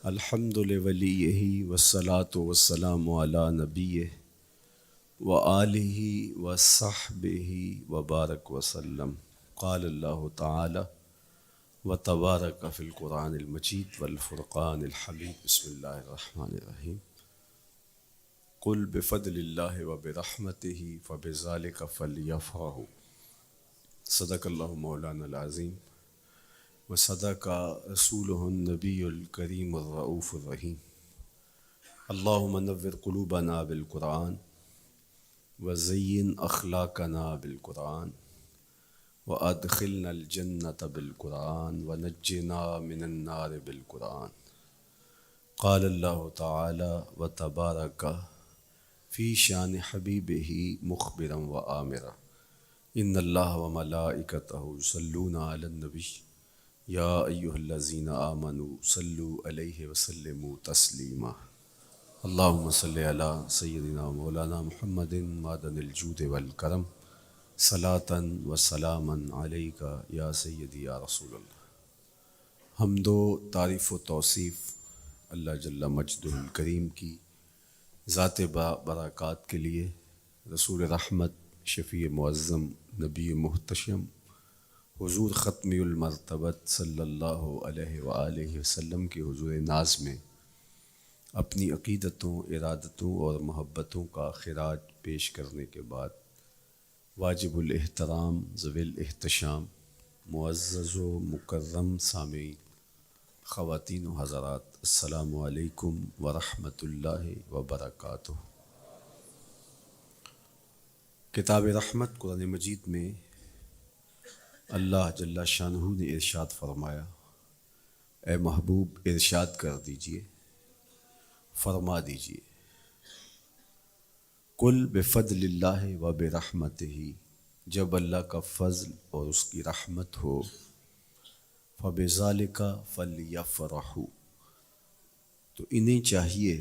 الحمد لولیہ والصلاة والسلام علی نبیہ وآلہ وصحبہ وبارک وسلم۔ قال اللہ تعالی وتبارک فی القرآن المجید والفرقان الحمید۔ بسم اللہ الرحمن الرحیم۔ قل بفضل اللہ وبرحمتہ فبذلک فلیفرحوا۔ صدق اللہ مولانا العظیم وصدق رسولہ النبی الکریم الرؤوف الرحیم۔ اللہم نور قلوبنا بالقرآن وزین اخلاقنا بالقرآن وادخلنا الجنۃ بالقرآن ونجنا من النار بالقرآن۔ قال اللہ تعالی وتبارک فی شان حبیبہ مخبرا وآمرا ان اللہ وملائکتہ یصلون علی النبی یا ایہا الذین آمنوا صلوا علیہ وسلموا تسلیما۔ اللہم صلی علی سیدنا مولانا محمد معدن الجود والکرم صلاۃ و سلاما علیک یا سیدی یا رسول اللہ۔ حمد و تعریف و توصیف اللہ جل مجدہ الکریم کی ذات برکات کے لیے، رسول رحمت شفیع معظم نبی محتشم حضور ختمی المرتبت صلی اللہ علیہ وآلہ وسلم کے حضور ناز میں اپنی عقیدتوں، ارادتوں اور محبتوں کا خراج پیش کرنے کے بعد، واجب الاحترام ذوی الاحتشام معزز و مکرم سامعین، خواتین و حضرات، السلام علیکم ورحمۃ اللہ وبرکاتہ۔ کتاب رحمت قرآن مجید میں اللہ جل شانہ نے ارشاد فرمایا، اے محبوب ارشاد کر دیجئے، فرما دیجئے، قل بفضل اللہ و برحمتہ، جب اللہ کا فضل اور اس کی رحمت ہو، فبذالک فلیفرحوا، تو انہیں چاہیے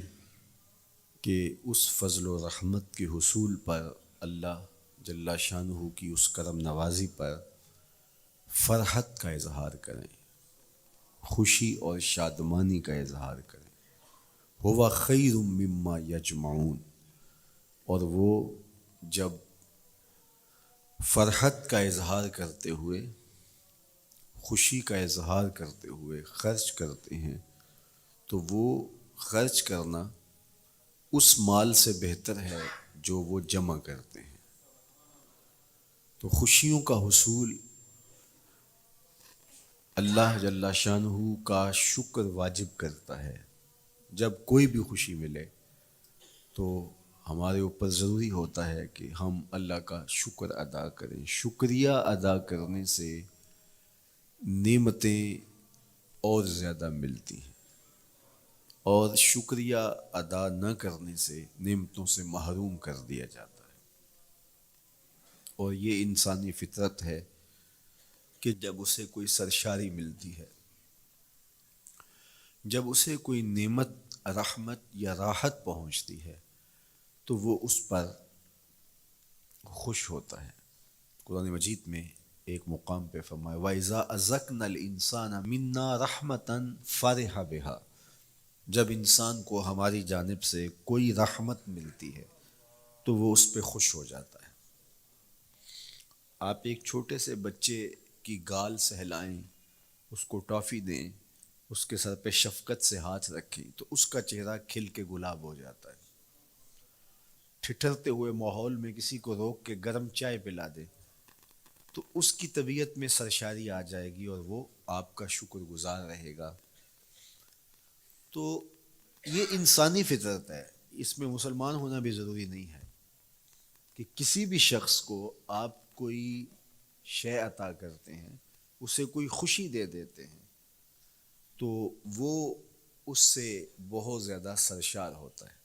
کہ اس فضل و رحمت کے حصول پر، اللہ جل شانہ کی اس کرم نوازی پر فرحت کا اظہار کریں، خوشی اور شادمانی کا اظہار کریں۔ ہوا خیر مما یجمعون، اور وہ جب فرحت کا اظہار کرتے ہوئے، خوشی کا اظہار کرتے ہوئے خرچ کرتے ہیں، تو وہ خرچ کرنا اس مال سے بہتر ہے جو وہ جمع کرتے ہیں۔ تو خوشیوں کا حصول اللہ جل شانہ کا شکر واجب کرتا ہے۔ جب کوئی بھی خوشی ملے تو ہمارے اوپر ضروری ہوتا ہے کہ ہم اللہ کا شکر ادا کریں۔ شکریہ ادا کرنے سے نعمتیں اور زیادہ ملتی ہیں، اور شکریہ ادا نہ کرنے سے نعمتوں سے محروم کر دیا جاتا ہے۔ اور یہ انسانی فطرت ہے کہ جب اسے کوئی سرشاری ملتی ہے، جب اسے کوئی نعمت، رحمت یا راحت پہنچتی ہے، تو وہ اس پر خوش ہوتا ہے۔ قرآن مجید میں ایک مقام پہ فرمایا وَإِذَا أَذَقْنَا الْإِنسَانَ مِنَّا رَحْمَةً فَرِحَ بِهَا، جب انسان کو ہماری جانب سے کوئی رحمت ملتی ہے تو وہ اس پہ خوش ہو جاتا ہے۔ آپ ایک چھوٹے سے بچے کی گال سہلائیں، اس کو ٹافی دیں، اس کے سر پہ شفقت سے ہاتھ رکھیں تو اس کا چہرہ کھل کے گلاب ہو جاتا ہے۔ ٹھٹھرتے ہوئے ماحول میں کسی کو روک کے گرم چائے پلا دیں تو اس کی طبیعت میں سرشاری آ جائے گی اور وہ آپ کا شکر گزار رہے گا۔ تو یہ انسانی فطرت ہے، اس میں مسلمان ہونا بھی ضروری نہیں ہے کہ کسی بھی شخص کو آپ کوئی شے عطا کرتے ہیں، اسے کوئی خوشی دے دیتے ہیں، تو وہ اس سے بہت زیادہ سرشار ہوتا ہے۔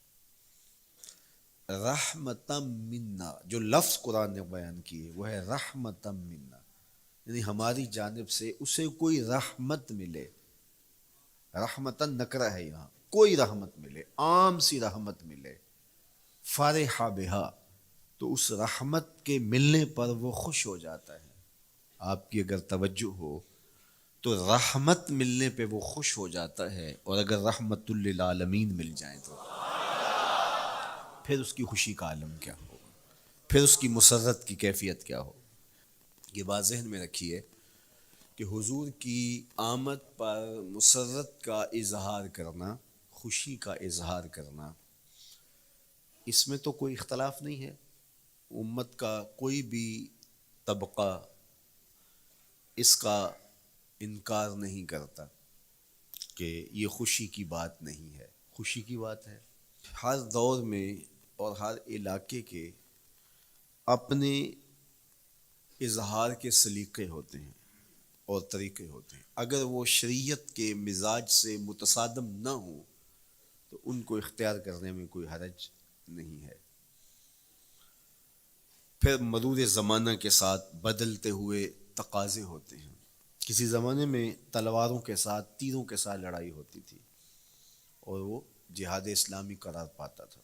رحمتم منا، جو لفظ قرآن نے بیان کی ہے وہ ہے رحمتم منا، یعنی ہماری جانب سے اسے کوئی رحمت ملے۔ رحمتن نکرہ ہے یہاں، کوئی رحمت ملے، عام سی رحمت ملے، فرح بہا، تو اس رحمت کے ملنے پر وہ خوش ہو جاتا ہے۔ آپ کی اگر توجہ ہو تو رحمت ملنے پہ وہ خوش ہو جاتا ہے، اور اگر رحمت للعالمین مل جائیں تو پھر اس کی خوشی کا عالم کیا ہوگا، پھر اس کی مسرت کی کیفیت کیا ہو۔ یہ بات ذہن میں رکھیے کہ حضور کی آمد پر مسرت کا اظہار کرنا، خوشی کا اظہار کرنا، اس میں تو کوئی اختلاف نہیں ہے، امت کا کوئی بھی طبقہ اس کا انکار نہیں کرتا کہ یہ خوشی کی بات نہیں ہے، خوشی کی بات ہے۔ ہر دور میں اور ہر علاقے کے اپنے اظہار کے سلیقے ہوتے ہیں اور طریقے ہوتے ہیں، اگر وہ شریعت کے مزاج سے متصادم نہ ہوں تو ان کو اختیار کرنے میں کوئی حرج نہیں ہے۔ پھر مرور زمانہ کے ساتھ بدلتے ہوئے تقاضے ہوتے ہیں۔ کسی زمانے میں تلواروں کے ساتھ، تیروں کے ساتھ لڑائی ہوتی تھی اور وہ جہاد اسلامی قرار پاتا تھا۔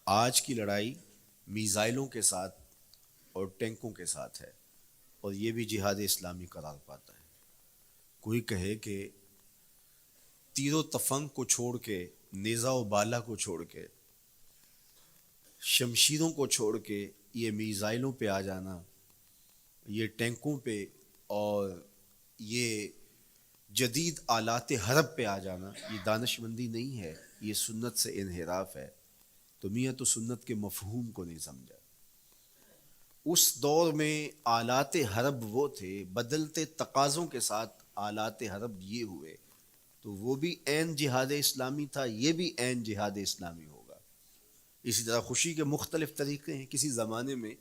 آج کی لڑائی میزائلوں کے ساتھ اور ٹینکوں کے ساتھ ہے، اور یہ بھی جہاد اسلامی قرار پاتا ہے۔ کوئی کہے کہ تیر و تفنگ کو چھوڑ کے، نیزہ و بالا کو چھوڑ کے، شمشیروں کو چھوڑ کے یہ میزائلوں پہ آ جانا، یہ ٹینکوں پہ اور یہ جدید آلات حرب پہ آ جانا، یہ دانش مندی نہیں ہے، یہ سنت سے انحراف ہے۔ تو میاں تو سنت کے مفہوم کو نہیں سمجھا۔ اس دور میں آلات حرب وہ تھے، بدلتے تقاضوں کے ساتھ آلات حرب یہ ہوئے، تو وہ بھی عین جہاد اسلامی تھا، یہ بھی عین جہاد اسلامی ہوگا۔ اسی طرح خوشی کے مختلف طریقے ہیں۔ کسی زمانے میں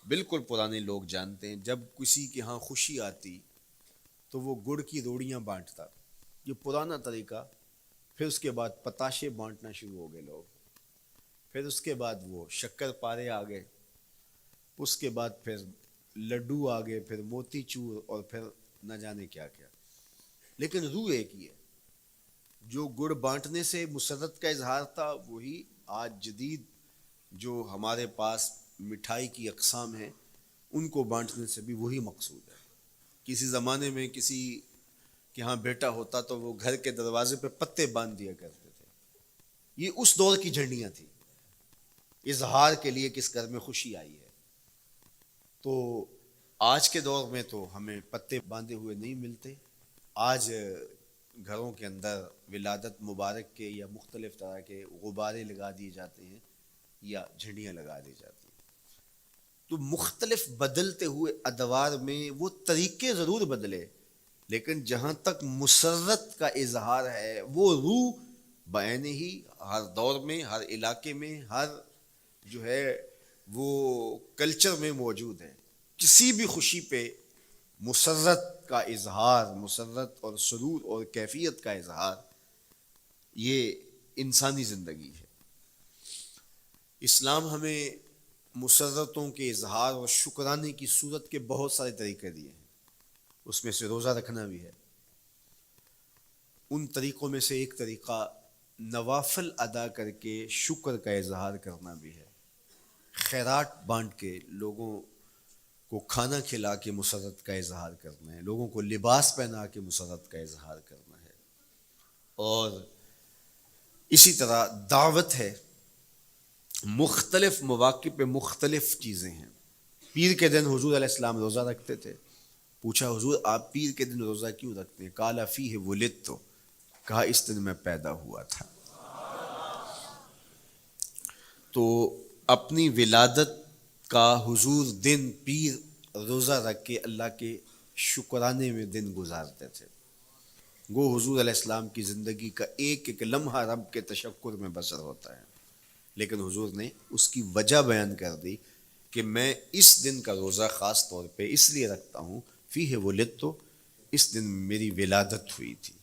بالکل پرانے لوگ جانتے ہیں، جب کسی کے ہاں خوشی آتی تو وہ گڑ کی روڑیاں بانٹتا، یہ پرانا طریقہ۔ پھر اس کے بعد پتاشے بانٹنا شروع ہو گئے لوگ، پھر اس کے بعد وہ شکر پارے آ گئے، اس کے بعد پھر لڈو آ گئے، پھر موتی چور، اور پھر نہ جانے کیا کیا۔ لیکن روح ایک ہی ہے۔ جو گڑ بانٹنے سے مسرت کا اظہار تھا، وہی آج جدید جو ہمارے پاس مٹھائی کی اقسام ہیں، ان کو بانٹنے سے بھی وہی مقصود ہے۔ کسی زمانے میں کسی کہ ہاں بیٹا ہوتا تو وہ گھر کے دروازے پہ پتے باندھ دیا کرتے تھے۔ یہ اس دور کی جھنڈیاں تھیں، اظہار کے لیے کس گھر میں خوشی آئی ہے۔ تو آج کے دور میں تو ہمیں پتے باندھے ہوئے نہیں ملتے۔ آج گھروں کے اندر ولادت مبارک کے یا مختلف طرح کے غبارے لگا دیے جاتے ہیں یا جھنڈیاں لگا دی جاتی ہیں۔ تو مختلف بدلتے ہوئے ادوار میں وہ طریقے ضرور بدلے، لیکن جہاں تک مسرت کا اظہار ہے، وہ روح بعین ہی ہر دور میں، ہر علاقے میں، ہر جو ہے وہ کلچر میں موجود ہے۔ کسی بھی خوشی پہ مسرت کا اظہار، مسرت اور سرور اور کیفیت کا اظہار، یہ انسانی زندگی ہے۔ اسلام ہمیں مسرتوں کے اظہار اور شکرانے کی صورت کے بہت سارے طریقے دیے ہیں، اس میں سے روزہ رکھنا بھی ہے۔ ان طریقوں میں سے ایک طریقہ نوافل ادا کر کے شکر کا اظہار کرنا بھی ہے۔ خیرات بانٹ کے، لوگوں کو کھانا کھلا کے مسرت کا اظہار کرنا ہے، لوگوں کو لباس پہنا کے مسرت کا اظہار کرنا ہے۔ اور اسی طرح دعوت ہے، مختلف مواقع پہ مختلف چیزیں ہیں۔ پیر کے دن حضور علیہ السلام روزہ رکھتے تھے۔ پوچھا حضور آپ پیر کے دن روزہ کیوں رکھتے ہیں؟ قال فیہ ولدت، کہا اس دن میں پیدا ہوا تھا۔ تو اپنی ولادت کا حضور دن پیر روزہ رکھ کے اللہ کے شکرانے میں دن گزارتے تھے۔ گو حضور علیہ السلام کی زندگی کا ایک ایک لمحہ رب کے تشکر میں بسر ہوتا ہے، لیکن حضور نے اس کی وجہ بیان کر دی کہ میں اس دن کا روزہ خاص طور پہ اس لیے رکھتا ہوں، فیہ ولدت، اس دن میری ولادت ہوئی تھی۔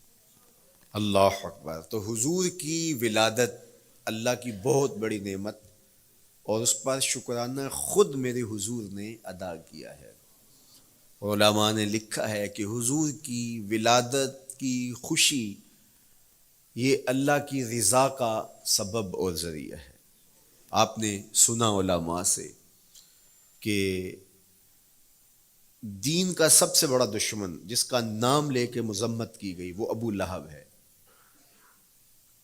اللہ اکبر۔ تو حضور کی ولادت اللہ کی بہت بڑی نعمت، اور اس پر شکرانہ خود میرے حضور نے ادا کیا ہے۔ علماء نے لکھا ہے کہ حضور کی ولادت کی خوشی یہ اللہ کی رضا کا سبب اور ذریعہ ہے۔ آپ نے سنا علماء سے کہ دین کا سب سے بڑا دشمن جس کا نام لے کے مذمت کی گئی وہ ابو لہب ہے.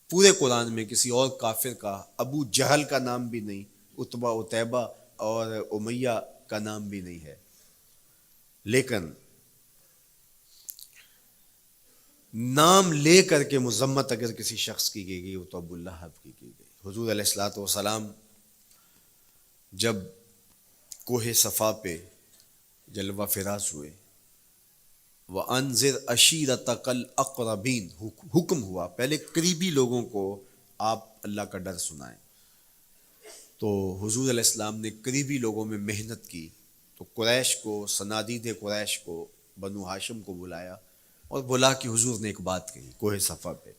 پورے قرآن میں کسی اور کافر کا ابو جہل کا نام بھی نہیں، عتبہ عتیبہ اور امیہ کا نام بھی نہیں ہے. لیکن نام لے کر کے مذمت اگر کسی شخص کی گئی وہ تو ابو لہب کی گئی. حضور علیہ الصلوۃ والسلام جب کوہ صفا پہ جلوہ فراز ہوئے، وَأَنذِرْ عَشِيرَتَكَ الْأَقْرَبِينَ، حکم ہوا پہلے قریبی لوگوں کو آپ اللہ کا ڈر سنائیں. تو حضور علیہ السلام نے قریبی لوگوں میں محنت کی، تو قریش کو، صنادید قریش کو، بنو ہاشم کو بلایا اور بلا کہ حضور نے ایک بات کہی کوہ صفا پہ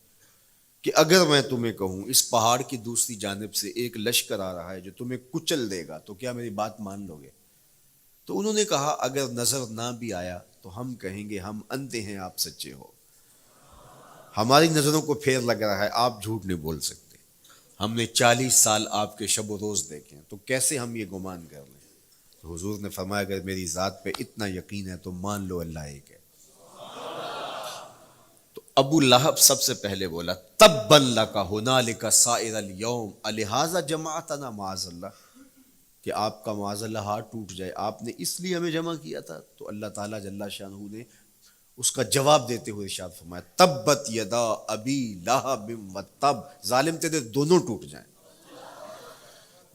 کہ اگر میں تمہیں کہوں اس پہاڑ کی دوسری جانب سے ایک لشکر آ رہا ہے جو تمہیں کچل دے گا تو کیا میری بات مان لو گے؟ تو انہوں نے کہا اگر نظر نہ بھی آیا تو ہم کہیں گے ہم اندھے ہیں، آپ سچے ہو. ہماری نظروں کو پھیر لگ رہا ہے، آپ جھوٹ نہیں بول سکتے. ہم نے 40 سال آپ کے شب و روز دیکھے ہیں، تو کیسے ہم یہ گمان کر لیں؟ تو حضور نے فرمایا اگر میری ذات پہ اتنا یقین ہے تو مان لو اللہ ایک ہے. تو ابو لہب سب سے پہلے بولا تبا لک ھنالک سائر الیوم الہذا جمعتنا معاذ اللہ، کہ آپ کا معاذ اللہ ہاتھ ٹوٹ جائے، آپ نے اس لیے ہمیں جمع کیا تھا. تو اللہ تعالیٰ جل شانہ نے اس کا جواب دیتے ہوئے ارشاد فرمایا تبت یدا ابی لہب وتب، ظالم تیرے دونوں ٹوٹ جائیں،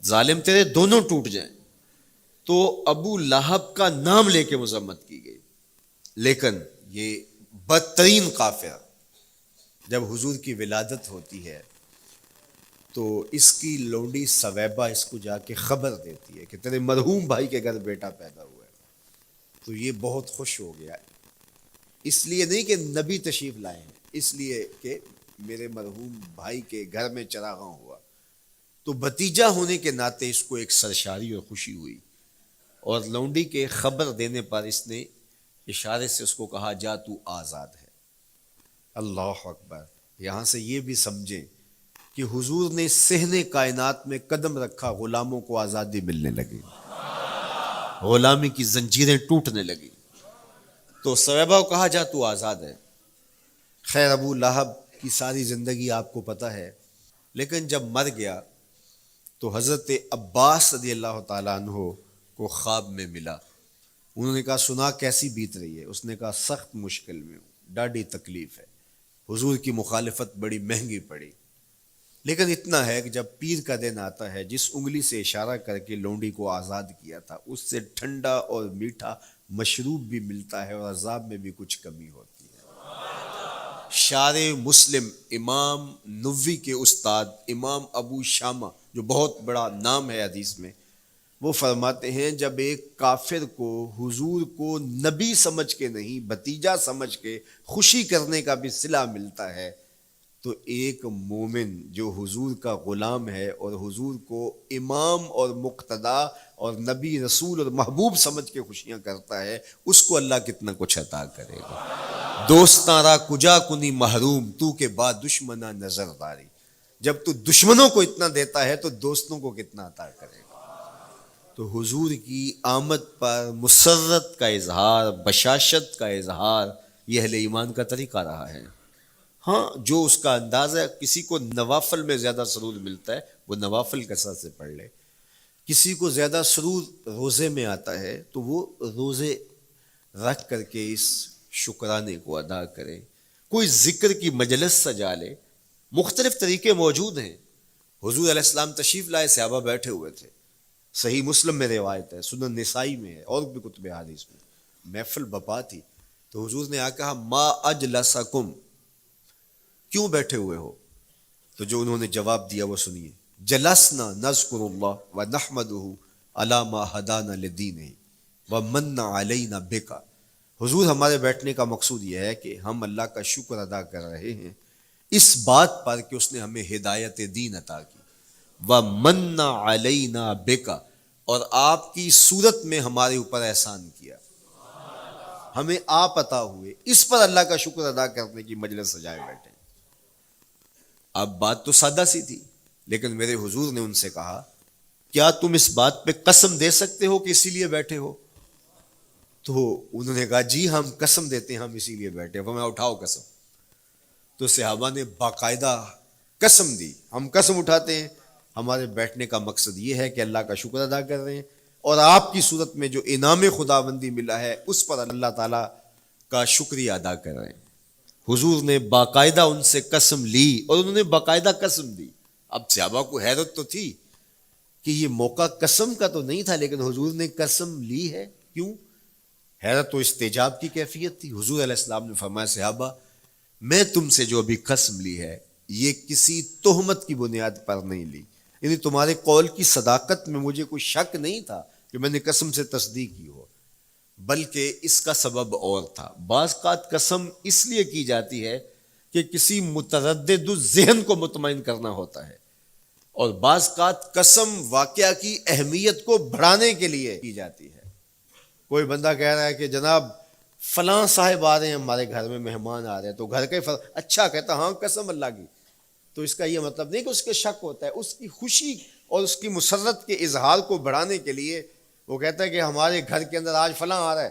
ظالم تیرے دونوں ٹوٹ جائیں. تو ابو لہب کا نام لے کے مذمت کی گئی. لیکن یہ بدترین کافر جب حضور کی ولادت ہوتی ہے تو اس کی لونڈی سویبہ اس کو جا کے خبر دیتی ہے کہ تیرے مرحوم بھائی کے گھر بیٹا پیدا ہوا ہے. تو یہ بہت خوش ہو گیا، اس لیے نہیں کہ نبی تشریف لائے ہیں، اس لیے کہ میرے مرحوم بھائی کے گھر میں چراغاں ہوا. تو بھتیجا ہونے کے ناطے اس کو ایک سرشاری اور خوشی ہوئی، اور لونڈی کے خبر دینے پر اس نے اشارے سے اس کو کہا جا تو آزاد ہے. اللہ اکبر. یہاں سے یہ بھی سمجھیں کہ حضور نے صحن کائنات میں قدم رکھا، غلاموں کو آزادی ملنے لگی، غلامی کی زنجیریں ٹوٹنے لگی. تو سویبہ کو کہا جا تو آزاد ہے. خیر ابو لہب کی ساری زندگی آپ کو پتہ ہے، لیکن جب مر گیا تو حضرت عباس رضی اللہ تعالیٰ عنہ کو خواب میں ملا. انہوں نے کہا سنا کیسی بیت رہی ہے؟ اس نے کہا سخت مشکل میں ہوں، ڈاڑھی تکلیف ہے، حضور کی مخالفت بڑی مہنگی پڑی. لیکن اتنا ہے کہ جب پیر کا دن آتا ہے، جس انگلی سے اشارہ کر کے لونڈی کو آزاد کیا تھا اس سے ٹھنڈا اور میٹھا مشروب بھی ملتا ہے اور عذاب میں بھی کچھ کمی ہوتی ہے. شارع مسلم امام نووی کے استاد امام ابو شامہ، جو بہت بڑا نام ہے حدیث میں، وہ فرماتے ہیں جب ایک کافر کو حضور کو نبی سمجھ کے نہیں بھتیجا سمجھ کے خوشی کرنے کا بھی صلہ ملتا ہے، تو ایک مومن جو حضور کا غلام ہے اور حضور کو امام اور مقتدا اور نبی رسول اور محبوب سمجھ کے خوشیاں کرتا ہے، اس کو اللہ کتنا کچھ عطا کرے گا. دوستاں را کجا کنی محروم، تو کے بعد دشمنا نظر داری. جب تو دشمنوں کو اتنا دیتا ہے تو دوستوں کو کتنا عطا کرے گا. تو حضور کی آمد پر مسرت کا اظہار، بشاشت کا اظہار، یہ اہل ایمان کا طریقہ رہا ہے. ہاں جو اس کا انداز ہے، کسی کو نوافل میں زیادہ سرور ملتا ہے وہ نوافل کثرت سے پڑھ لے، کسی کو زیادہ سرور روزے میں آتا ہے تو وہ روزے رکھ کر کے اس شکرانے کو ادا کرے، کوئی ذکر کی مجلس سجا لے. مختلف طریقے موجود ہیں. حضور علیہ السلام تشریف لائے، صحابہ بیٹھے ہوئے تھے، صحیح مسلم میں روایت ہے، سنن نسائی میں ہے اور بھی کتب حدیث میں. محفل بپا تھی تو حضور نے آ کہا ما اجلسکم، کیوں بیٹھے ہوئے ہو؟ تو جو انہوں نے جواب دیا وہ سنیے. جلسنا نذکر اللہ ونحمدہ علی ما ہدانا لدینہ ومن علینا بکا. حضور ہمارے بیٹھنے کا مقصود یہ ہے کہ ہم اللہ کا شکر ادا کر رہے ہیں اس بات پر کہ اس نے ہمیں ہدایت دین عطا کی، ومن علینا بکا، اور آپ کی صورت میں ہمارے اوپر احسان کیا، ہمیں آپ عطا ہوئے، اس پر اللہ کا شکر ادا کرنے کی مجلس سجائے بیٹھے. اب بات تو سادہ سی تھی، لیکن میرے حضور نے ان سے کہا کیا تم اس بات پہ قسم دے سکتے ہو کہ اسی لیے بیٹھے ہو؟ تو انہوں نے کہا جی ہم قسم دیتے ہیں ہم اسی لیے بیٹھے. فرمایا اٹھاؤ قسم. تو صحابہ نے باقاعدہ قسم دی, ہم قسم اٹھاتے ہیں ہمارے بیٹھنے کا مقصد یہ ہے کہ اللہ کا شکر ادا کر رہے ہیں اور آپ کی صورت میں جو انعام خداوندی ملا ہے اس پر اللہ تعالیٰ کا شکریہ ادا کر رہے ہیں. حضور نے باقاعدہ ان سے قسم لی اور انہوں نے باقاعدہ قسم دی. اب صحابہ کو حیرت تو تھی کہ یہ موقع قسم کا تو نہیں تھا, لیکن حضور نے قسم لی ہے, کیوں؟ حیرت تو استجاب کی کیفیت تھی. حضور علیہ السلام نے فرمایا صحابہ میں تم سے جو ابھی قسم لی ہے یہ کسی تہمت کی بنیاد پر نہیں لی, یعنی تمہارے قول کی صداقت میں مجھے کوئی شک نہیں تھا کہ میں نے قسم سے تصدیق کی ہو, بلکہ اس کا سبب اور تھا. بعض اوقات قسم اس لیے کی جاتی ہے کہ کسی متردد ذہن کو مطمئن کرنا ہوتا ہے, اور بعض اوقات قسم واقعہ کی اہمیت کو بڑھانے کے لیے کی جاتی ہے. کوئی بندہ کہہ رہا ہے کہ جناب فلاں صاحب آ رہے ہیں ہمارے گھر میں, مہمان آ رہے ہیں, تو گھر کے اچھا کہتا ہاں قسم اللہ کی, تو اس کا یہ مطلب نہیں کہ اس کے شک ہوتا ہے, اس کی خوشی اور اس کی مسرت کے اظہار کو بڑھانے کے لیے وہ کہتا ہے کہ ہمارے گھر کے اندر آج فلاں آ رہا ہے,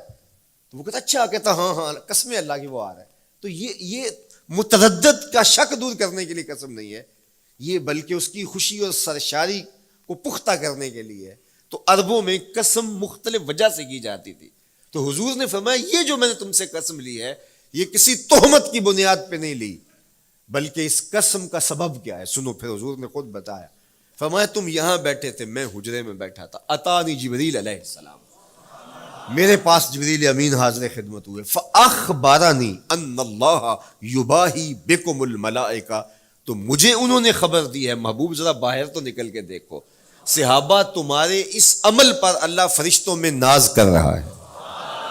تو وہ کہتا اچھا کہتا ہاں ہاں قسم اللہ کی وہ آ رہا ہے. تو یہ متردد کا شک دور کرنے کے لیے قسم نہیں ہے, یہ بلکہ اس کی خوشی اور سرشاری کو پختہ کرنے کے لیے ہے. تو عربوں میں قسم مختلف وجہ سے کی جاتی تھی. تو حضور نے فرمایا یہ جو میں نے تم سے قسم لی ہے یہ کسی تہمت کی بنیاد پہ نہیں لی, بلکہ اس قسم کا سبب کیا ہے سنو. پھر حضور نے خود بتایا, فرمایا تم یہاں بیٹھے تھے, میں حجرے میں بیٹھا تھا, اتانی جبریل علیہ السلام, میرے پاس جبریل امین حاضر خدمت ہوئے, فاخبرنی ان اللہ یباہی بکم الملائکہ, تو مجھے انہوں نے خبر دی ہے, محبوب ذرا باہر تو نکل کے دیکھو, صحابہ تمہارے اس عمل پر اللہ فرشتوں میں ناز کر رہا ہے,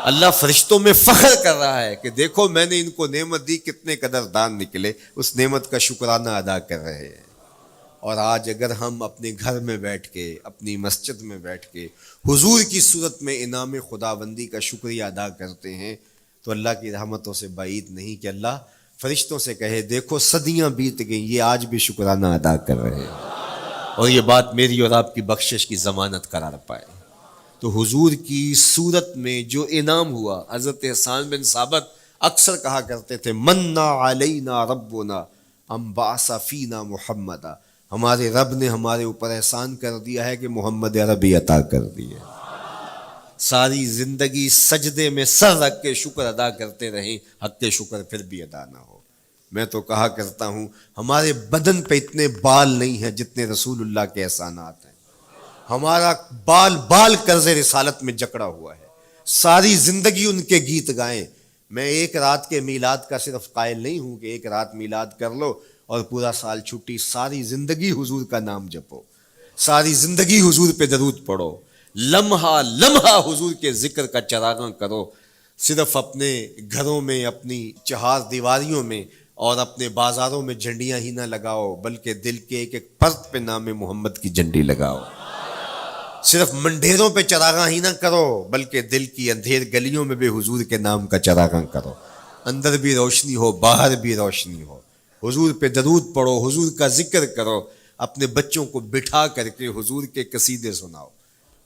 اللہ فرشتوں میں فخر کر رہا ہے کہ دیکھو میں نے ان کو نعمت دی, کتنے قدردان نکلے, اس نعمت کا شکرانہ ادا کر رہے ہیں. اور آج اگر ہم اپنے گھر میں بیٹھ کے, اپنی مسجد میں بیٹھ کے حضور کی صورت میں انعام خداوندی کا شکریہ ادا کرتے ہیں تو اللہ کی رحمتوں سے بعید نہیں کہ اللہ فرشتوں سے کہے دیکھو صدیاں بیت گئیں, یہ آج بھی شکرانہ ادا کر رہے ہیں, اور یہ بات میری اور آپ کی بخشش کی ضمانت قرار پائے. تو حضور کی صورت میں جو انعام ہوا, حضرت حسان بن ثابت اکثر کہا کرتے تھے منا علینا ربنا ام بعث فینا محمدا, ہمارے رب نے ہمارے اوپر احسان کر دیا ہے کہ محمد عربی عطا کر دیے. ساری زندگی سجدے میں سر رکھ کے شکر ادا کرتے رہیں, حق کے شکر پھر بھی ادا نہ ہو. میں تو کہا کرتا ہوں ہمارے بدن پہ اتنے بال نہیں ہیں جتنے رسول اللہ کے احسانات ہیں, ہمارا بال بال قرض رسالت میں جکڑا ہوا ہے, ساری زندگی ان کے گیت گائیں. میں ایک رات کے میلاد کا صرف قائل نہیں ہوں کہ ایک رات میلاد کر لو اور پورا سال چھٹی, ساری زندگی حضور کا نام جپو, ساری زندگی حضور پہ درود پڑھو, لمحہ لمحہ حضور کے ذکر کا چراغاں کرو. صرف اپنے گھروں میں, اپنی چہار دیواریوں میں اور اپنے بازاروں میں جھنڈیاں ہی نہ لگاؤ, بلکہ دل کے ایک ایک فرد پہ نام محمد کی جھنڈی لگاؤ. صرف منڈیروں پہ چراغاں ہی نہ کرو, بلکہ دل کی اندھیر گلیوں میں بھی حضور کے نام کا چراغاں کرو, اندر بھی روشنی ہو باہر بھی روشنی ہو. حضور پہ درود پڑھو, حضور کا ذکر کرو, اپنے بچوں کو بٹھا کر کے حضور کے قصیدے سناؤ,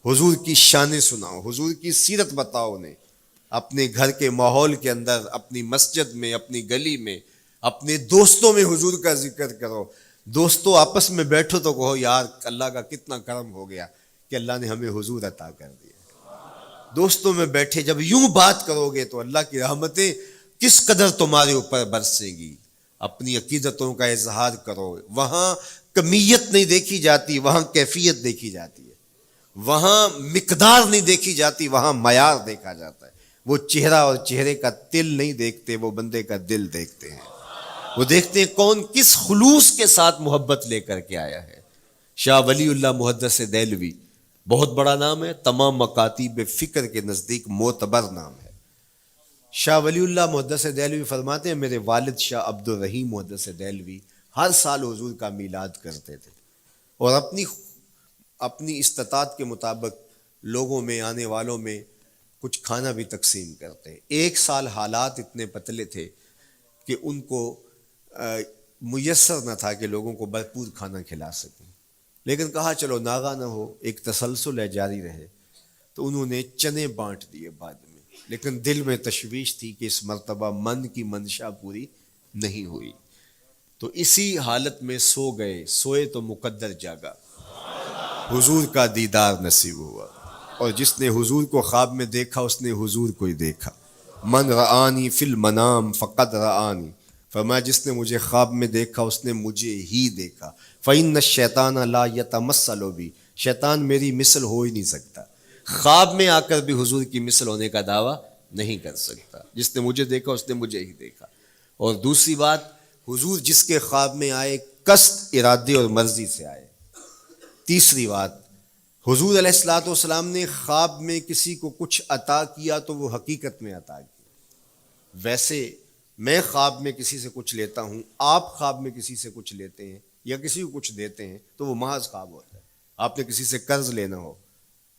حضور کی شانیں سناؤ, حضور کی سیرت بتاؤ انہیں. اپنے گھر کے ماحول کے اندر, اپنی مسجد میں, اپنی گلی میں, اپنے دوستوں میں حضور کا ذکر کرو. دوستوں آپس میں بیٹھو تو کہو یار اللہ کا کتنا کرم ہو گیا کہ اللہ نے ہمیں حضور عطا کر دیا. دوستوں میں بیٹھے جب یوں بات کرو گے تو اللہ کی رحمتیں کس قدر تمہارے اوپر برسیں گی. اپنی عقیدتوں کا اظہار کرو, وہاں کمیت نہیں دیکھی جاتی, وہاں کیفیت دیکھی جاتی ہے, وہاں مقدار نہیں دیکھی جاتی, وہاں معیار دیکھا جاتا ہے. وہ چہرہ اور چہرے کا تل نہیں دیکھتے, وہ بندے کا دل دیکھتے ہیں, وہ دیکھتے ہیں کون کس خلوص کے ساتھ محبت لے کر کے آیا ہے. شاہ ولی اللہ محدث دہلوی بہت بڑا نام ہے, تمام مکاتیب فکر کے نزدیک معتبر نام ہے. شاہ ولی اللہ محدث دہلوی فرماتے ہیں میرے والد شاہ عبد الرحیم محدث دہلوی ہر سال حضور کا میلاد کرتے تھے, اور اپنی استطاعت کے مطابق لوگوں میں, آنے والوں میں کچھ کھانا بھی تقسیم کرتے. ایک سال حالات اتنے پتلے تھے کہ ان کو میسر نہ تھا کہ لوگوں کو بھرپور کھانا کھلا سکیں, لیکن کہا چلو ناغہ نہ ہو, ایک تسلسل ہے جاری رہے, تو انہوں نے چنے بانٹ دیے بعد میں. لیکن دل میں تشویش تھی کہ اس مرتبہ من کی منشا پوری نہیں ہوئی، تو اسی حالت میں سو گئے، سوئے تو مقدر جاگا، حضور کا دیدار نصیب ہوا، اور جس نے حضور کو خواب میں دیکھا اس نے حضور کو ہی دیکھا۔ من رآنی فی المنام فقد رآنی، فرمایا جس نے مجھے خواب میں دیکھا اس نے مجھے ہی دیکھا۔ فإن الشیطان لا یتمثل بی، شیطان میری مثل ہو ہی نہیں سکتا، خواب میں آ کر بھی حضور کی مثل ہونے کا دعویٰ نہیں کر سکتا، جس نے مجھے دیکھا اس نے مجھے ہی دیکھا۔ اور دوسری بات، حضور جس کے خواب میں آئے قصد، ارادے اور مرضی سے آئے۔ تیسری بات، حضور علیہ الصلوۃ والسلام نے خواب میں کسی کو کچھ عطا کیا تو وہ حقیقت میں عطا کیا۔ ویسے میں خواب میں کسی سے کچھ لیتا ہوں، آپ خواب میں کسی سے کچھ لیتے ہیں یا کسی کو کچھ دیتے ہیں تو وہ محض خواب ہوتا ہے۔ آپ نے کسی سے قرض لینا ہو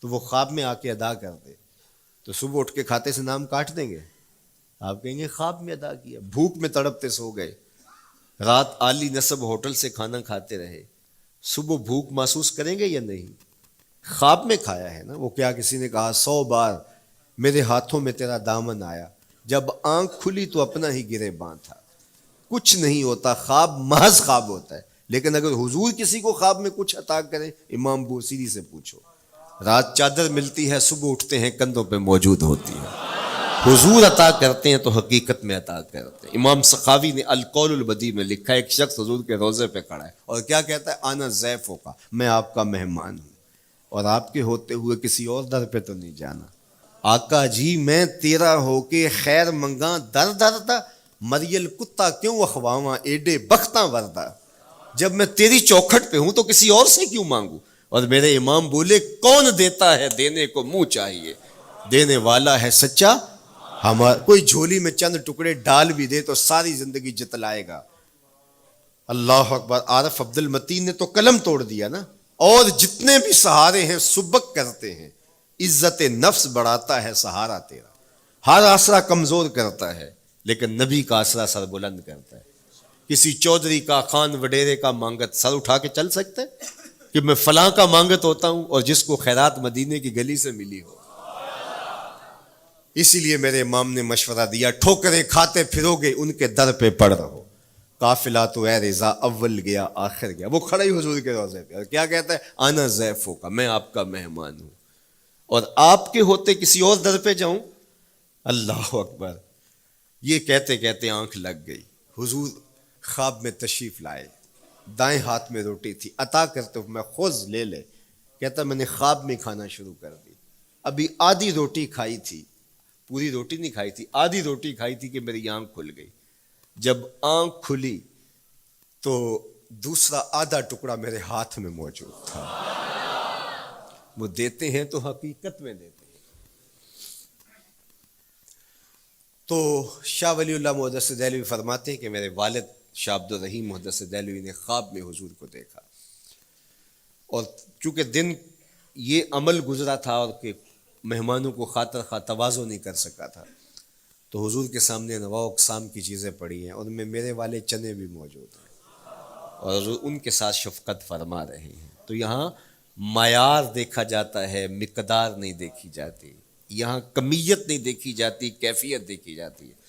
تو وہ خواب میں آ کے ادا کر دے تو صبح اٹھ کے کھاتے سے نام کاٹ دیں گے؟ آپ کہیں گے خواب میں ادا کیا۔ بھوک میں تڑپتے سو گئے، رات عالی نسب ہوٹل سے کھانا کھاتے رہے، صبح بھوک محسوس کریں گے یا نہیں؟ خواب میں کھایا ہے نا۔ وہ کیا کسی نے کہا 100 بار میرے ہاتھوں میں تیرا دامن آیا، جب آنکھ کھلی تو اپنا ہی گریباں تھا۔ کچھ نہیں ہوتا، خواب محض خواب ہوتا ہے۔ لیکن اگر حضور کسی کو خواب میں کچھ عطا کریں، امام بوصیری سے پوچھو، رات چادر ملتی ہے، صبح اٹھتے ہیں کندھوں پہ موجود ہوتی ہے۔ حضور عطا کرتے ہیں تو حقیقت میں عطا کرتے ہیں۔ امام سخاوی نے القول البدیع میں لکھا ہے، ایک شخص حضور کے روضے پہ کھڑا ہے اور کیا کہتا ہے؟ آنا ضیفوں کا، میں آپ کا مہمان ہوں اور آپ کے ہوتے ہوئے کسی اور در پہ تو نہیں جانا۔ آقا جی میں تیرا ہو کے خیر منگاں در در دا، مریل کتا کیوں اخواواں ایڈے بختاں وردا، جب میں تیری چوکھٹ پہ ہوں تو کسی اور سے کیوں مانگوں؟ اور میرے امام بولے کون دیتا ہے دینے کو منہ چاہیے، دینے والا ہے سچا ہمارا۔ کوئی جھولی میں چند ٹکڑے ڈال بھی دے تو ساری زندگی جتلائے گا۔ اللہ اکبر۔ عارف عبد المتین نے تو قلم توڑ دیا نا، اور جتنے بھی سہارے ہیں سبک کرتے ہیں، عزت نفس بڑھاتا ہے سہارا تیرا، ہر آسرا کمزور کرتا ہے لیکن نبی کا آسرا سر بلند کرتا ہے۔ کسی چودھری کا، خان وڈیرے کا مانگت سر اٹھا کے چل سکتے کہ میں فلاں کا مانگت ہوتا ہوں اور جس کو خیرات مدینے کی گلی سے ملی ہو؟ اسی لیے میرے امام نے مشورہ دیا، ٹھوکریں کھاتے پھرو گے ان کے در پہ پڑ رہو، قافلہ تو اے رضا اول گیا آخر گیا۔ وہ کھڑا ہی حضور کے روضے پہ اور کیا کہتا ہے؟ آنا ضیفوں کا، میں آپ کا مہمان ہوں اور آپ کے ہوتے کسی اور در پہ جاؤں؟ اللہ اکبر۔ یہ کہتے کہتے آنکھ لگ گئی۔ حضور خواب میں تشریف لائے، دائیں ہاتھ میں روٹی تھی، عطا کرتے ہوئے میں خذ لے لے، کہتا میں نے خواب میں کھانا شروع کر دی، ابھی آدھی روٹی کھائی تھی، پوری روٹی نہیں کھائی تھی، آدھی روٹی کھائی تھی کہ میری آنکھ کھل گئی۔ جب آنکھ کھلی تو دوسرا آدھا ٹکڑا میرے ہاتھ میں موجود تھا۔ وہ دیتے ہیں تو حقیقت میں دیتے ہیں۔ تو شاہ ولی اللہ محدث دہلوی فرماتے ہیں کہ میرے والد شاہ عبد الرحیم محدث دہلوی نے خواب میں حضور کو دیکھا، اور چونکہ دن یہ عمل گزرا تھا اور کہ مہمانوں کو خاطر خواہ تواضع نہیں کر سکا تھا، تو حضور کے سامنے انواع اقسام کی چیزیں پڑی ہیں، ان میں میرے والے چنے بھی موجود ہیں اور ان کے ساتھ شفقت فرما رہے ہیں۔ تو یہاں معیار دیکھا جاتا ہے، مقدار نہیں دیکھی جاتی، یہاں کمیت نہیں دیکھی جاتی، کیفیت دیکھی جاتی ہے۔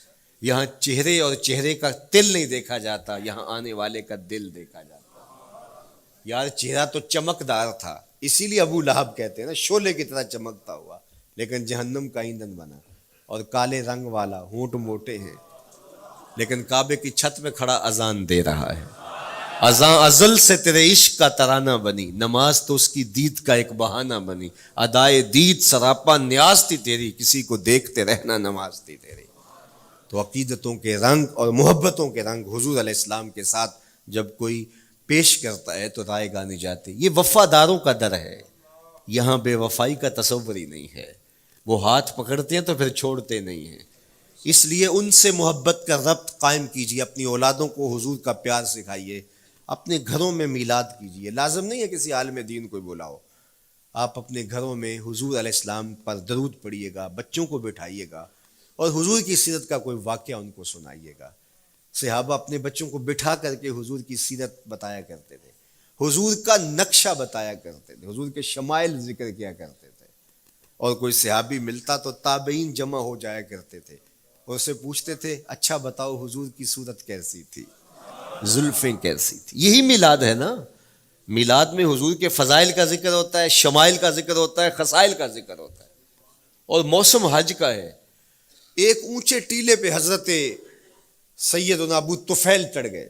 یہاں چہرے اور چہرے کا تل نہیں دیکھا جاتا، یہاں آنے والے کا دل دیکھا جاتا ہے۔ یار چہرہ تو چمکدار تھا، اسی لیے ابو لہب کہتے ہیں نا شعلے کی طرح چمکتا ہوا، لیکن جہنم کا ایندھن بنا، اور کالے رنگ والا، ہونٹ موٹے ہیں، لیکن کعبے کی چھت میں کھڑا اذان دے رہا ہے۔ اذان ازل سے تیرے عشق کا ترانہ بنی، نماز تو اس کی دید کا ایک بہانہ بنی، ادائے دید سراپا نیاز تھی تیری، کسی کو دیکھتے رہنا نماز تھی تیری۔ تو عقیدتوں کے رنگ اور محبتوں کے رنگ حضور علیہ السلام کے ساتھ جب کوئی پیش کرتا ہے تو رائے گانی جاتی۔ یہ وفاداروں کا در ہے، یہاں بے وفائی کا تصور ہی نہیں ہے۔ وہ ہاتھ پکڑتے ہیں تو پھر چھوڑتے نہیں ہیں، اس لیے ان سے محبت کا ربط قائم کیجیے، اپنی اولادوں کو حضور کا پیار سکھائیے، اپنے گھروں میں میلاد کیجیے۔ لازم نہیں ہے کسی عالم دین کو بلاؤ، آپ اپنے گھروں میں حضور علیہ السلام پر درود پڑھیے گا، بچوں کو بٹھائیے گا اور حضور کی سیرت کا کوئی واقعہ ان کو سنائیے گا۔ صحابہ اپنے بچوں کو بٹھا کر کے حضور کی سیرت بتایا کرتے تھے، حضور کا نقشہ بتایا کرتے تھے، حضور کے شمائل ذکر کیا کرتے تھے، اور کوئی صحابی ملتا تو تابعین جمع ہو جایا کرتے تھے اور اسے پوچھتے تھے اچھا بتاؤ حضور کی صورت کیسی تھی، زلفیں کیسی تھی. یہی میلاد ہے نا. میلاد میں حضور کے فضائل کا ذکر ہوتا ہے، شمائل کا ذکر ہوتا ہے، خصائل کا ذکر ہوتا ہے. اور موسم حج کا ہے. ایک اونچے ٹیلے پہ حضرت سیدنا ابو طفیل چڑھ گئے.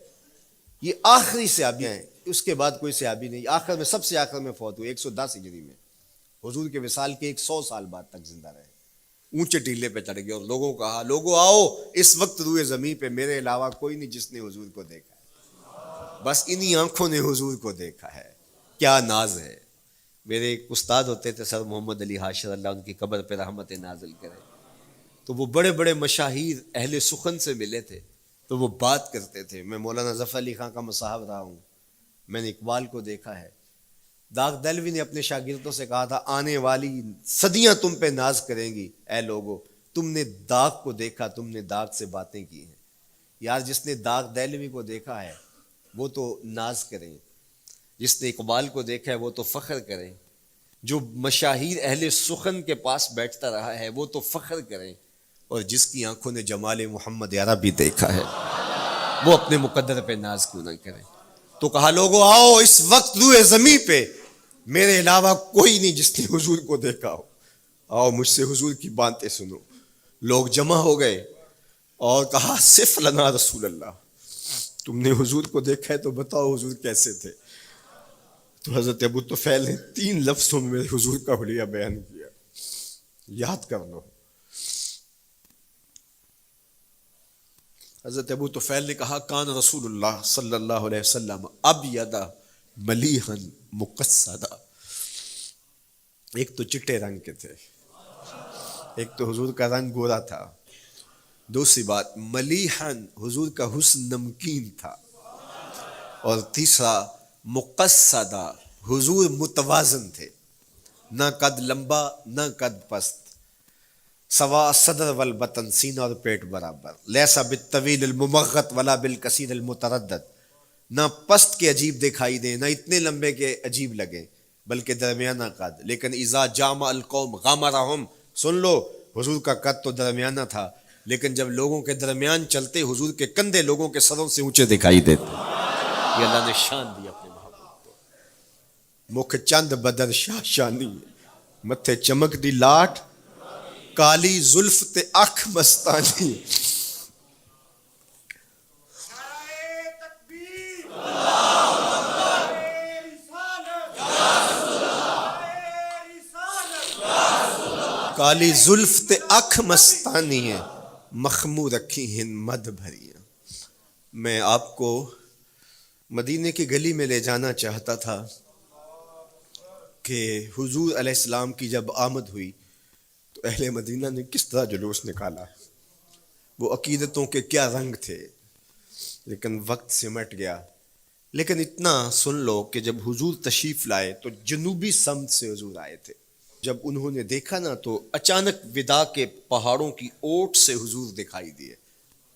یہ آخری صحابی ہیں، اس کے بعد کوئی صحابی نہیں. آخر میں سب سے آخر میں فوت ہوئے 110 ہجری میں. حضور کے وصال کے 100 سال بعد تک زندہ رہے. اونچے ٹیلے پہ چڑھ گئے اور لوگوں کو کہا لوگوں آؤ، اس وقت روئے زمین پہ میرے علاوہ کوئی نہیں جس نے حضور کو دیکھا ہے. بس انہی آنکھوں نے حضور کو دیکھا ہے. کیا ناز ہے. میرے ایک استاد ہوتے تھے سر محمد علی حاشر، اللہ ان کی قبر پہ رحمت نازل کرے. تو وہ بڑے بڑے مشاہیر اہل سخن سے ملے تھے تو وہ بات کرتے تھے. میں مولانا ظفر علی خان کا مصاحب رہا ہوں. میں نے اقبال کو دیکھا ہے. داغ دہلوی نے اپنے شاگردوں سے کہا تھا آنے والی صدیاں تم پہ ناز کریں گی اے لوگو، تم نے داغ کو دیکھا، تم نے داغ سے باتیں کی ہیں. یار جس نے داغ دہلوی کو دیکھا ہے وہ تو ناز کریں، جس نے اقبال کو دیکھا ہے وہ تو فخر کریں، جو مشاہیر اہل سخن کے پاس بیٹھتا رہا ہے وہ تو فخر کریں، اور جس کی آنکھوں نے جمال محمد عربی دیکھا ہے وہ اپنے مقدر پہ ناز کیوں نہ کریں. تو کہا لوگوں آؤ، اس وقت روئے زمین پہ میرے علاوہ کوئی نہیں جس نے حضور کو دیکھا ہو. آؤ مجھ سے حضور کی باتیں سنو. لوگ جمع ہو گئے اور کہا صف لنا رسول اللہ، تم نے حضور کو دیکھا ہے تو بتاؤ حضور کیسے تھے. تو حضرت ابو طفیل نے 3 لفظوں میں میرے حضور کا حلیہ بیان کیا، یاد کر لو. حضرت ابو طفیل نے کہا کان رسول اللہ صلی اللہ علیہ وسلم ابیض ملیحا مقصدا. ایک تو چٹے رنگ کے تھے، ایک تو حضور کا رنگ گورا تھا. دوسری بات ملیحن، حضور کا حسن نمکین تھا. اور تیسرا مقصدا، حضور متوازن تھے، نہ قد لمبا نہ قد پست، سوا صدر والبطن، سینہ اور پیٹ برابر. لیسا بالطویل الممغط ولا بالکثیر المتردد، نہ پست کے عجیب دکھائی دیں نہ اتنے لمبے کے عجیب لگیں بلکہ درمیانہ قد. لیکن اذا جامع القوم غامرہم، سن لو حضور کا قد تو درمیانہ تھا لیکن جب لوگوں کے درمیان چلتے حضور کے کندھے لوگوں کے سروں سے اونچے دکھائی دیتے. یہ اللہ نے شان دی اپنے محبوب کو. مکھ چند بدر شاہ شانی، متھے چمک دی لاٹ، کالی زلف تے اکھ مستانی. کالی زلف تے اکھ مستانی ہیں، مخمور رکھی ہن مد بھریاں. میں آپ کو مدینے کی گلی میں لے جانا چاہتا تھا کہ حضور علیہ السلام کی جب آمد ہوئی تو اہل مدینہ نے کس طرح جلوس نکالا. وہ عقیدتوں کے کیا رنگ تھے، لیکن وقت سمٹ گیا. لیکن اتنا سن لو کہ جب حضور تشریف لائے تو جنوبی سمت سے حضور آئے تھے. جب انہوں نے دیکھا نا تو اچانک وداع کے پہاڑوں کی اوٹ سے حضور دکھائی دیے.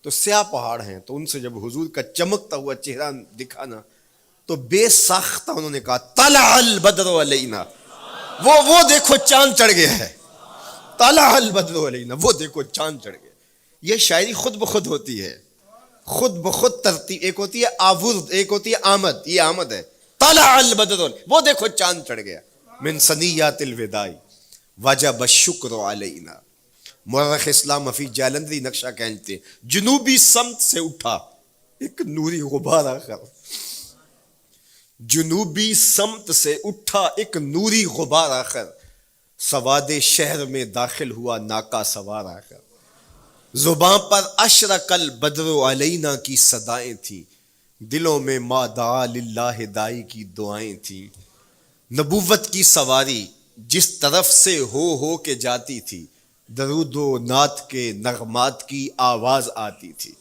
تو سیاہ پہاڑ ہیں تو ان سے جب حضور کا چمکتا ہوا چہرہ دکھا نا تو بے ساختہ انہوں نے کہا طلع البدر علینا، وہ دیکھو چاند چڑھ گیا ہے. طلع البدر علینا، وہ دیکھو چاند چڑھ گیا. یہ شاعری خود بخود ہوتی ہے، خود بخود ترتیب. ایک ہوتی ہے آورد، ایک ہوتی ہے آمد. یہ آمد ہے. طلع البدر، وہ دیکھو چاند چڑھ گیا. من ثنیات الوداع وجب الشکر علینا. مورخ اسلام حفیظ جالندری نقشہ کھینچتے ہیں جنوبی سمت سے اٹھا ایک نوری غبار آخر. جنوبی سمت سے اٹھا ایک نوری غبار آخر، سواد شہر میں داخل ہوا ناکا سوار آخر. زباں پر اشرق البدر علینا کی صدائیں تھیں، دلوں میں ما دعا للہ دائی کی دعائیں تھیں. نبوت کی سواری جس طرف سے ہو کے جاتی تھی، درود و نعت کے نغمات کی آواز آتی تھی.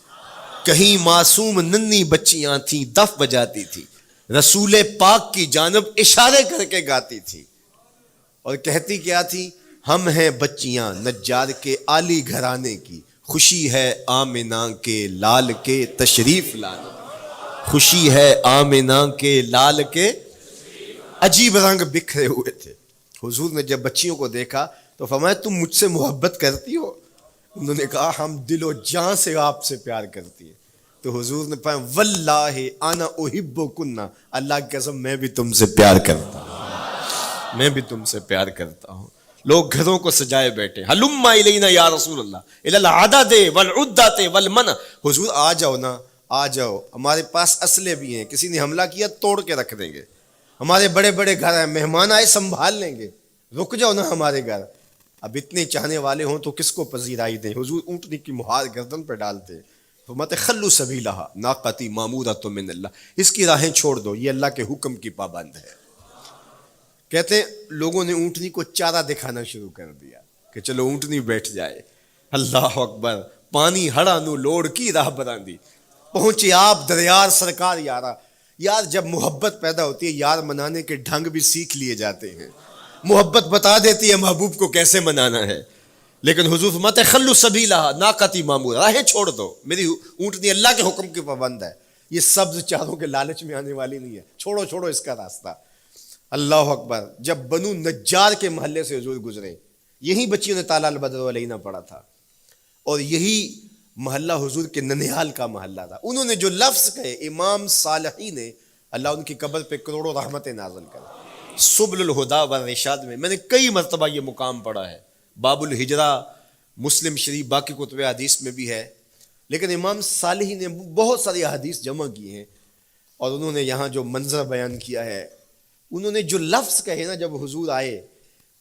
کہیں معصوم ننھی بچیاں تھیں دف بجاتی تھی، رسول پاک کی جانب اشارے کر کے گاتی تھی اور کہتی کیا تھی؟ ہم ہیں بچیاں نجار کے عالی گھرانے کی، خوشی ہے آمنہ کے لال کے تشریف لانے. خوشی ہے آمنہ کے لال کے. عجیب رنگ بکھرے ہوئے تھے. حضور نے جب بچیوں کو دیکھا تو فرمایا تم مجھ سے محبت کرتی ہو؟ انہوں نے کہا ہم دل و جان سے آپ سے پیار کرتی ہیں. تو حضور نے فرمایا واللہ انا احبکن، اللہ کی قسم میں بھی تم سے پیار کرتا ہوں، میں بھی تم سے پیار کرتا ہوں. لوگ گھروں کو سجائے بیٹھے، ہلم الینا یا رسول اللہ الی العدد والعدۃ والمنع، حضور آ جاؤ نا، آ جاؤ، ہمارے پاس اسلحے بھی ہیں، کسی نے حملہ کیا توڑ کے رکھ دیں گے، ہمارے بڑے بڑے گھر ہیں، مہمان آئے سنبھال لیں گے، رک جاؤ نا ہمارے گھر. اب اتنے چاہنے والے ہوں تو کس کو پذیرائی دیں؟ حضور اونٹنی کی مہار گردن پہ ڈالتے، فرماتے خلو سبیلہا ناقتی مامورۃ من اللہ، اس کی راہیں چھوڑ دو، یہ اللہ کے حکم کی پابند ہے. کہتے ہیں لوگوں نے اونٹنی کو چارہ دکھانا شروع کر دیا کہ چلو اونٹنی بیٹھ جائے. اللہ اکبر، پانی ہڑا نو لوڑ کی راہ براندی، پہنچے آپ دریار سرکار یارا. یار جب محبت پیدا ہوتی ہے یار منانے کے ڈھنگ بھی سیکھ لیے جاتے ہیں، محبت بتا دیتی ہے محبوب کو کیسے منانا ہے. لیکن حضور فرماتے خلو سبیلہا ناقتی مامورہ، راہیں چھوڑ دو، میری اونٹنی اللہ کے حکم کی پابند ہے، یہ سبز چاروں کے لالچ میں آنے والی نہیں ہے، چھوڑو چھوڑو اس کا راستہ. اللہ اکبر، جب بنو نجار کے محلے سے حضور گزرے، یہی بچیوں نے تالا البدر علینا پڑھا تھا، اور یہی محلہ حضور کے ننیال کا محلہ تھا. انہوں نے جو لفظ کہے، امام صالحی نے، اللہ ان کی قبر پہ کروڑوں رحمتیں نازل کرے. سبل الہدا والرشاد میں نے کئی مرتبہ یہ مقام پڑھا ہے، باب الہجرہ مسلم شریف باقی کتب حدیث میں بھی ہے، لیکن امام صالحی نے بہت ساری احادیث جمع کی ہیں، اور انہوں نے یہاں جو منظر بیان کیا ہے، انہوں نے جو لفظ کہے نا، جب حضور آئے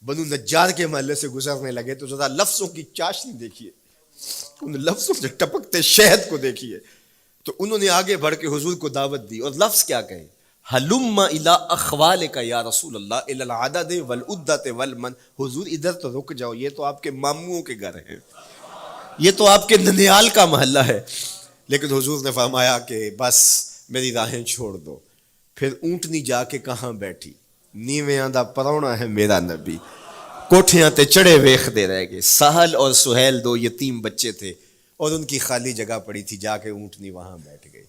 بنو نجار کے محلے سے گزرنے لگے تو ذرا لفظوں کی چاشنی دیکھیے، ان لفظوں سے ٹپکتے شہد کو دیکھیے. تو انہوں نے آگے بڑھ کے حضور کو دعوت دی، اور لفظ کیا کہے، ہلم الی اخوالک یا رسول اللہ الی العدد والعدۃ والمن، حضور ادھر تو رک جاؤ، یہ تو آپ کے ماموں کے گھر ہیں، یہ تو آپ کے ننیال کا محلہ ہے. لیکن حضور نے فرمایا کہ بس میری راہیں چھوڑ دو. پھر اونٹنی جا کے کہاں بیٹھی، نیویاں دا پرونا ہے میرا نبی، کوٹھیاں تے چڑھے ویخ دے رہ گئے. سہل اور سہیل دو یتیم بچے تھے، اور ان کی خالی جگہ پڑی تھی، جا کے اونٹنی وہاں بیٹھ گئی.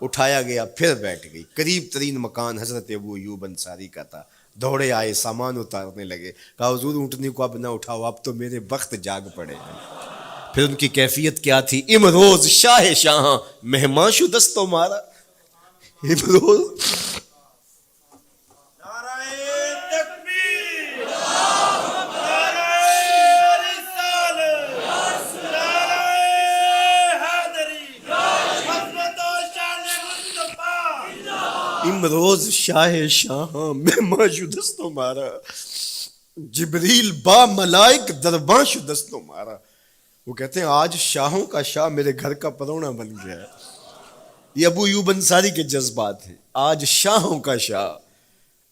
اٹھایا گیا پھر بیٹھ گئی. قریب ترین مکان حضرت ابو ایوب انصاری کا تھا. دوڑے آئے، سامان اتارنے لگے، کہا حضور اونٹنی کو اب نہ اٹھاؤ، اب تو میرے وقت جاگ پڑے ہیں. پھر ان کی کیفیت کیا تھی، امروز شاہ شاہاں مہمان شدست مارا. امروز امروز شاہ شاہاں مہمان شدست مارا، جبریل با ملائک درباں شدست مارا. وہ کہتے ہیں آج شاہوں کا شاہ میرے گھر کا پرونا بن گیا ہے. یہ ابو ایوب انصاری کے جذبات ہیں. آج شاہوں کا شاہ،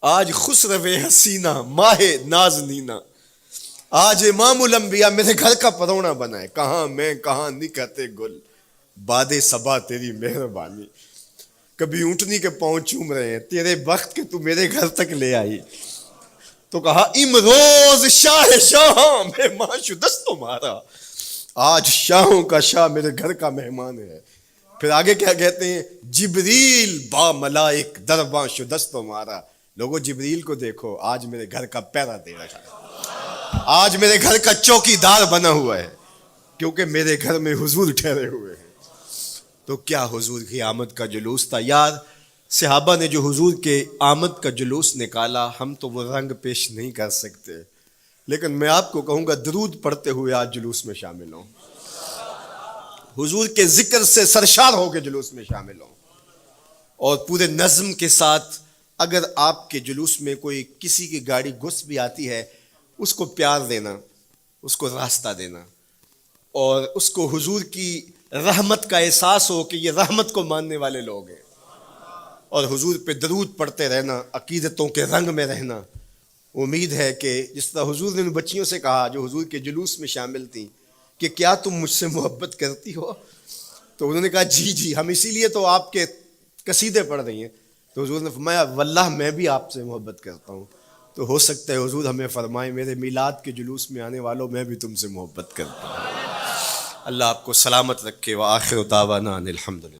آج خسرو حسینہ ماہ نازنینہ، آج امام الانبیاء میرے گھر کا پرونا بنا ہے. کہاں میں کہاں نکہتے گل، باد صبا تیری مہربانی. کبھی اونٹنی کے پاؤں چوم رہے ہیں، تیرے وقت کے تو میرے گھر تک لے آئی. تو کہا امروز شاہ شاہاں مہمان شدست مارا، آج شاہوں کا شاہ میرے گھر کا مہمان ہے. پھر آگے کیا کہتے ہیں، جبریل با ملائک درباں شدست مارا. لوگوں جبریل کو دیکھو، آج میرے گھر کا پیرا دے رکھا ہے، آج میرے گھر کا چوکی دار بنا ہوا ہے، کیونکہ میرے گھر میں حضور ٹھہرے ہوئے ہیں. تو کیا حضور کی آمد کا جلوس تھا یار. صحابہ نے جو حضور کے آمد کا جلوس نکالا، ہم تو وہ رنگ پیش نہیں کر سکتے، لیکن میں آپ کو کہوں گا درود پڑھتے ہوئے آج جلوس میں شامل ہوں، حضور کے ذکر سے سرشار ہو کے جلوس میں شامل ہوں، اور پورے نظم کے ساتھ. اگر آپ کے جلوس میں کوئی کسی کی گاڑی گھس بھی آتی ہے، اس کو پیار دینا، اس کو راستہ دینا، اور اس کو حضور کی رحمت کا احساس ہو کہ یہ رحمت کو ماننے والے لوگ ہیں، اور حضور پہ درود پڑھتے رہنا، عقیدتوں کے رنگ میں رہنا. امید ہے کہ جس طرح حضور نے ان بچیوں سے کہا جو حضور کے جلوس میں شامل تھیں کہ کیا تم مجھ سے محبت کرتی ہو، تو انہوں نے کہا جی جی، ہم اسی لیے تو آپ کے قصیدے پڑھ رہی ہیں. تو حضور نے فرمایا واللہ میں بھی آپ سے محبت کرتا ہوں. تو ہو سکتا ہے حضور ہمیں فرمائیں میرے میلاد کے جلوس میں آنے والوں میں بھی تم سے محبت کرتا ہوں. اللہ آپ کو سلامت رکھے. وآخر دعوانا ان الحمدللہ.